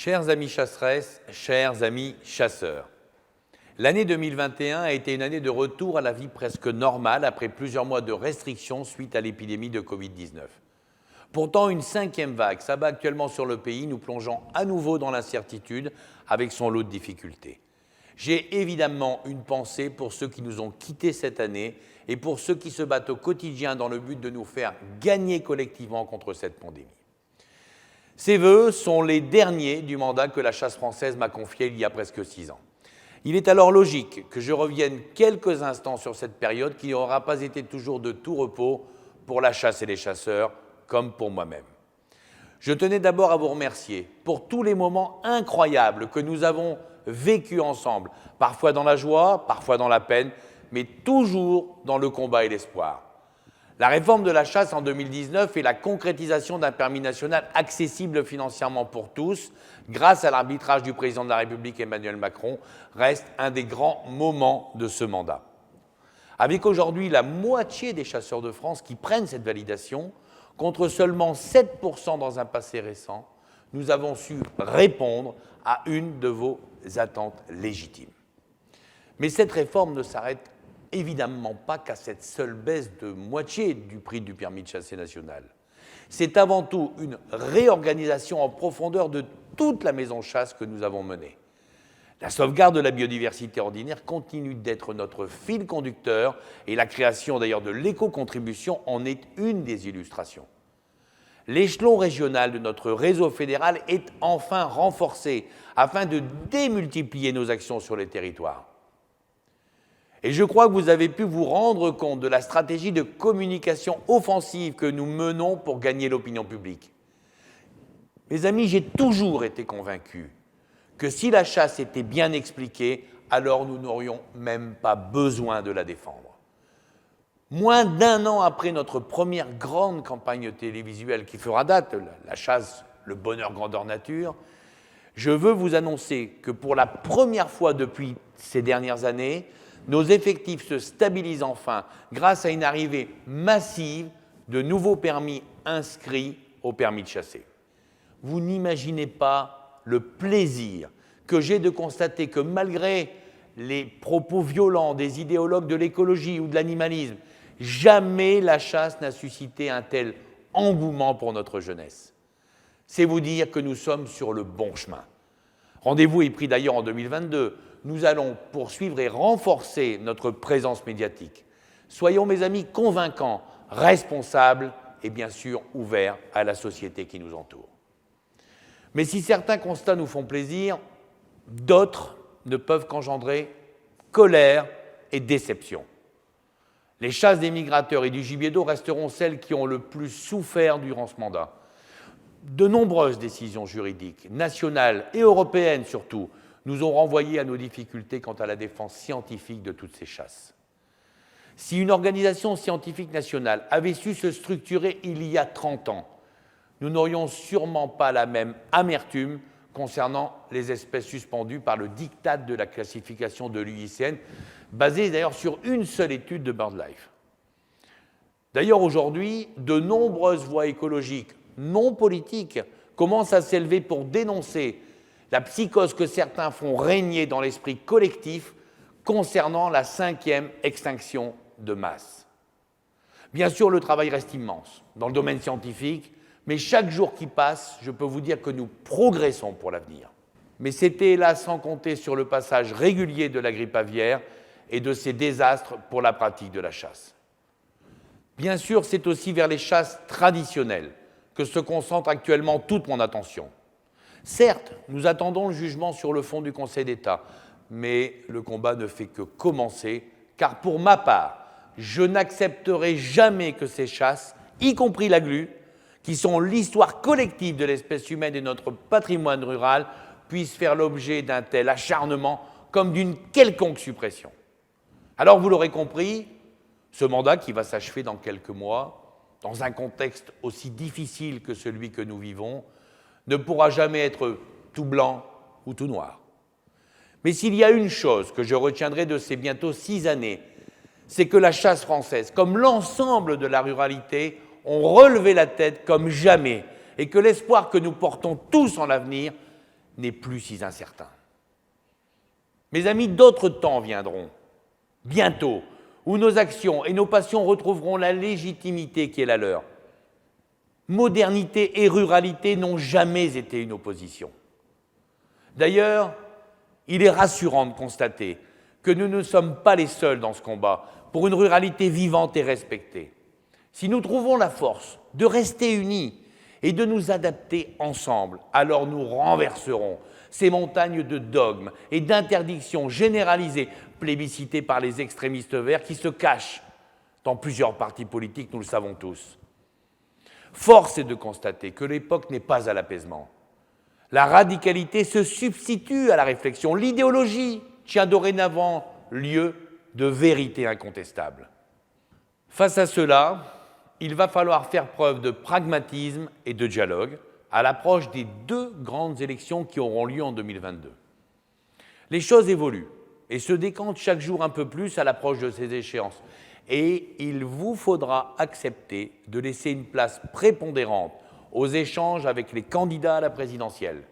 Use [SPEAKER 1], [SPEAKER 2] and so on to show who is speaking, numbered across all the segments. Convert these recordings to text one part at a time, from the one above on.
[SPEAKER 1] Chers amis chasseresses, chers amis chasseurs, l'année 2021 a été une année de retour à la vie presque normale après plusieurs mois de restrictions suite à l'épidémie de Covid-19. Pourtant, une 5e vague s'abat actuellement sur le pays, nous plongeant à nouveau dans l'incertitude avec son lot de difficultés. J'ai évidemment une pensée pour ceux qui nous ont quittés cette année et pour ceux qui se battent au quotidien dans le but de nous faire gagner collectivement contre cette pandémie. Ces vœux sont les derniers du mandat que la chasse française m'a confié il y a presque 6 ans. Il est alors logique que je revienne quelques instants sur cette période qui n'aura pas été toujours de tout repos pour la chasse et les chasseurs, comme pour moi-même. Je tenais d'abord à vous remercier pour tous les moments incroyables que nous avons vécus ensemble, parfois dans la joie, parfois dans la peine, mais toujours dans le combat et l'espoir. La réforme de la chasse en 2019 et la concrétisation d'un permis national accessible financièrement pour tous, grâce à l'arbitrage du président de la République Emmanuel Macron, restent un des grands moments de ce mandat. Avec aujourd'hui la moitié des chasseurs de France qui prennent cette validation, contre seulement 7% dans un passé récent, nous avons su répondre à une de vos attentes légitimes. Mais cette réforme ne s'arrête évidemment pas qu'à cette seule baisse de moitié du prix du permis de chasser national. C'est avant tout une réorganisation en profondeur de toute la maison chasse que nous avons menée. La sauvegarde de la biodiversité ordinaire continue d'être notre fil conducteur et la création d'ailleurs de l'éco-contribution en est une des illustrations. L'échelon régional de notre réseau fédéral est enfin renforcé afin de démultiplier nos actions sur les territoires. Et je crois que vous avez pu vous rendre compte de la stratégie de communication offensive que nous menons pour gagner l'opinion publique. Mes amis, j'ai toujours été convaincu que si la chasse était bien expliquée, alors nous n'aurions même pas besoin de la défendre. Moins d'1 an après notre première grande campagne télévisuelle qui fera date, la chasse, le bonheur grandeur nature, je veux vous annoncer que pour la première fois depuis ces dernières années, nos effectifs se stabilisent enfin grâce à une arrivée massive de nouveaux permis inscrits au permis de chasser. Vous n'imaginez pas le plaisir que j'ai de constater que malgré les propos violents des idéologues de l'écologie ou de l'animalisme, jamais la chasse n'a suscité un tel engouement pour notre jeunesse. C'est vous dire que nous sommes sur le bon chemin. Rendez-vous est pris d'ailleurs en 2022. Nous allons poursuivre et renforcer notre présence médiatique. Soyons, mes amis, convaincants, responsables et bien sûr ouverts à la société qui nous entoure. Mais si certains constats nous font plaisir, d'autres ne peuvent qu'engendrer colère et déception. Les chasses des migrateurs et du gibier d'eau resteront celles qui ont le plus souffert durant ce mandat. De nombreuses décisions juridiques, nationales et européennes surtout, nous ont renvoyés à nos difficultés quant à la défense scientifique de toutes ces chasses. Si une organisation scientifique nationale avait su se structurer il y a 30 ans, nous n'aurions sûrement pas la même amertume concernant les espèces suspendues par le diktat de la classification de l'UICN, basée d'ailleurs sur une seule étude de BirdLife. D'ailleurs, aujourd'hui, de nombreuses voix écologiques non politiques commencent à s'élever pour dénoncer la psychose que certains font régner dans l'esprit collectif concernant la 5e extinction de masse. Bien sûr, le travail reste immense dans le domaine scientifique, mais chaque jour qui passe, je peux vous dire que nous progressons pour l'avenir. Mais c'était là sans compter sur le passage régulier de la grippe aviaire et de ses désastres pour la pratique de la chasse. Bien sûr, c'est aussi vers les chasses traditionnelles que se concentre actuellement toute mon attention. Certes, nous attendons le jugement sur le fond du Conseil d'État, mais le combat ne fait que commencer, car pour ma part, je n'accepterai jamais que ces chasses, y compris la glu, qui sont l'histoire collective de l'espèce humaine et notre patrimoine rural, puissent faire l'objet d'un tel acharnement comme d'une quelconque suppression. Alors, vous l'aurez compris, ce mandat qui va s'achever dans quelques mois, dans un contexte aussi difficile que celui que nous vivons, ne pourra jamais être tout blanc ou tout noir. Mais s'il y a une chose que je retiendrai de ces bientôt 6 années, c'est que la chasse française, comme l'ensemble de la ruralité, ont relevé la tête comme jamais et que l'espoir que nous portons tous en l'avenir n'est plus si incertain. Mes amis, d'autres temps viendront, bientôt, où nos actions et nos passions retrouveront la légitimité qui est la leur. Modernité et ruralité n'ont jamais été une opposition. D'ailleurs, il est rassurant de constater que nous ne sommes pas les seuls dans ce combat pour une ruralité vivante et respectée. Si nous trouvons la force de rester unis et de nous adapter ensemble, alors nous renverserons ces montagnes de dogmes et d'interdictions généralisées, plébiscitées par les extrémistes verts qui se cachent dans plusieurs partis politiques, nous le savons tous. Force est de constater que l'époque n'est pas à l'apaisement. La radicalité se substitue à la réflexion. L'idéologie tient dorénavant lieu de vérité incontestable. Face à cela, il va falloir faire preuve de pragmatisme et de dialogue à l'approche des 2 grandes élections qui auront lieu en 2022. Les choses évoluent et se décantent chaque jour un peu plus à l'approche de ces échéances. Et il vous faudra accepter de laisser une place prépondérante aux échanges avec les candidats à la présidentielle.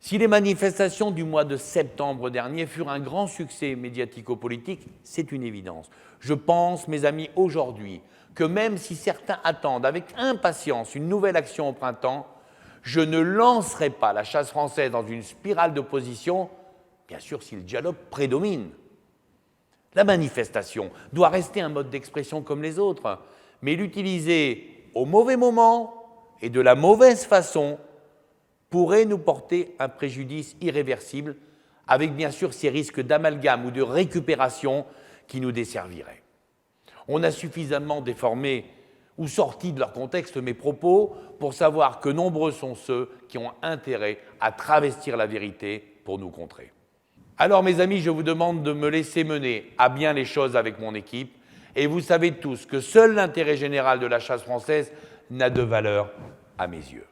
[SPEAKER 1] Si les manifestations du mois de septembre dernier furent un grand succès médiatico-politique, c'est une évidence. Je pense, mes amis, aujourd'hui, que même si certains attendent avec impatience une nouvelle action au printemps, je ne lancerai pas la chasse française dans une spirale d'opposition, bien sûr si le dialogue prédomine. La manifestation doit rester un mode d'expression comme les autres, mais l'utiliser au mauvais moment et de la mauvaise façon pourrait nous porter un préjudice irréversible, avec bien sûr ces risques d'amalgame ou de récupération qui nous desserviraient. On a suffisamment déformé ou sorti de leur contexte mes propos pour savoir que nombreux sont ceux qui ont intérêt à travestir la vérité pour nous contrer. Alors, mes amis, je vous demande de me laisser mener à bien les choses avec mon équipe, et vous savez tous que seul l'intérêt général de la chasse française n'a de valeur à mes yeux.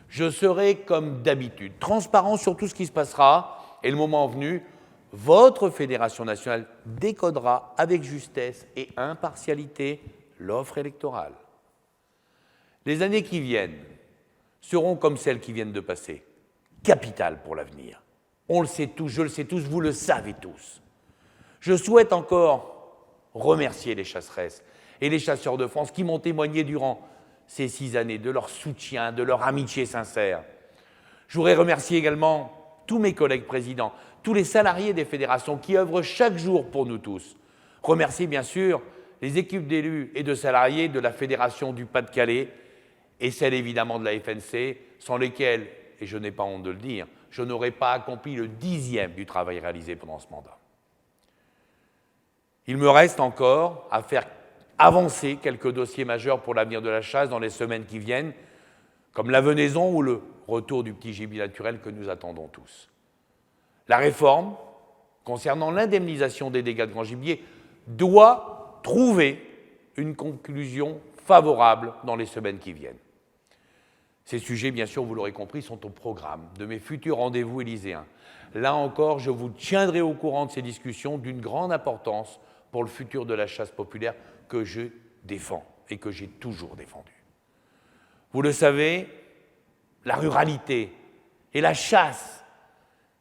[SPEAKER 1] Je serai, comme d'habitude, transparent sur tout ce qui se passera, et le moment venu, votre Fédération nationale décodera avec justesse et impartialité l'offre électorale. Les années qui viennent seront comme celles qui viennent de passer, capitales pour l'avenir. On le sait tous, je le sais tous, vous le savez tous. Je souhaite encore remercier les chasseresses et les chasseurs de France qui m'ont témoigné durant ces 6 années de leur soutien, de leur amitié sincère. Je voudrais remercier également tous mes collègues présidents, tous les salariés des fédérations qui œuvrent chaque jour pour nous tous. Remercier bien sûr les équipes d'élus et de salariés de la Fédération du Pas-de-Calais et celles évidemment de la FNC, sans lesquelles, et je n'ai pas honte de le dire, je n'aurais pas accompli le 10e du travail réalisé pendant ce mandat. Il me reste encore à faire avancer quelques dossiers majeurs pour l'avenir de la chasse dans les semaines qui viennent, comme la venaison ou le retour du petit gibier naturel que nous attendons tous. La réforme concernant l'indemnisation des dégâts de grand gibier doit trouver une conclusion favorable dans les semaines qui viennent. Ces sujets, bien sûr, vous l'aurez compris, sont au programme de mes futurs rendez-vous élyséens. Là encore, je vous tiendrai au courant de ces discussions d'une grande importance pour le futur de la chasse populaire que je défends et que j'ai toujours défendu. Vous le savez, la ruralité et la chasse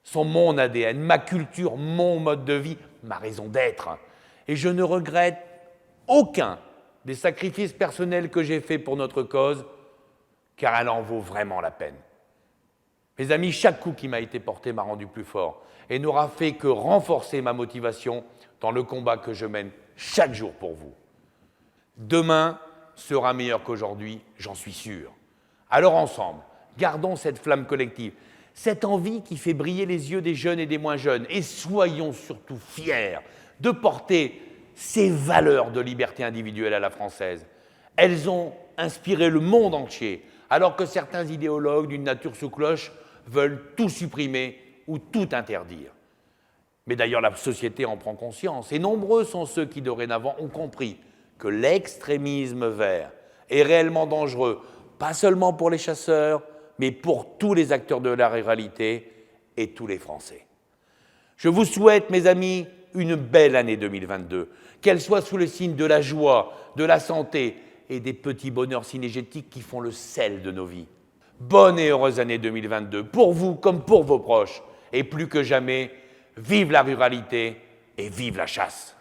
[SPEAKER 1] sont mon ADN, ma culture, mon mode de vie, ma raison d'être. Et je ne regrette aucun des sacrifices personnels que j'ai faits pour notre cause, car elle en vaut vraiment la peine. Mes amis, chaque coup qui m'a été porté m'a rendu plus fort et n'aura fait que renforcer ma motivation dans le combat que je mène chaque jour pour vous. Demain sera meilleur qu'aujourd'hui, j'en suis sûr. Alors ensemble, gardons cette flamme collective, cette envie qui fait briller les yeux des jeunes et des moins jeunes, et soyons surtout fiers de porter ces valeurs de liberté individuelle à la française. Elles ont inspiré le monde entier, alors que certains idéologues d'une nature sous cloche veulent tout supprimer ou tout interdire. Mais d'ailleurs, la société en prend conscience, et nombreux sont ceux qui dorénavant ont compris que l'extrémisme vert est réellement dangereux, pas seulement pour les chasseurs, mais pour tous les acteurs de la ruralité et tous les Français. Je vous souhaite, mes amis, une belle année 2022, qu'elle soit sous le signe de la joie, de la santé et des petits bonheurs synergétiques qui font le sel de nos vies. Bonne et heureuse année 2022 pour vous comme pour vos proches. Et plus que jamais, vive la ruralité et vive la chasse.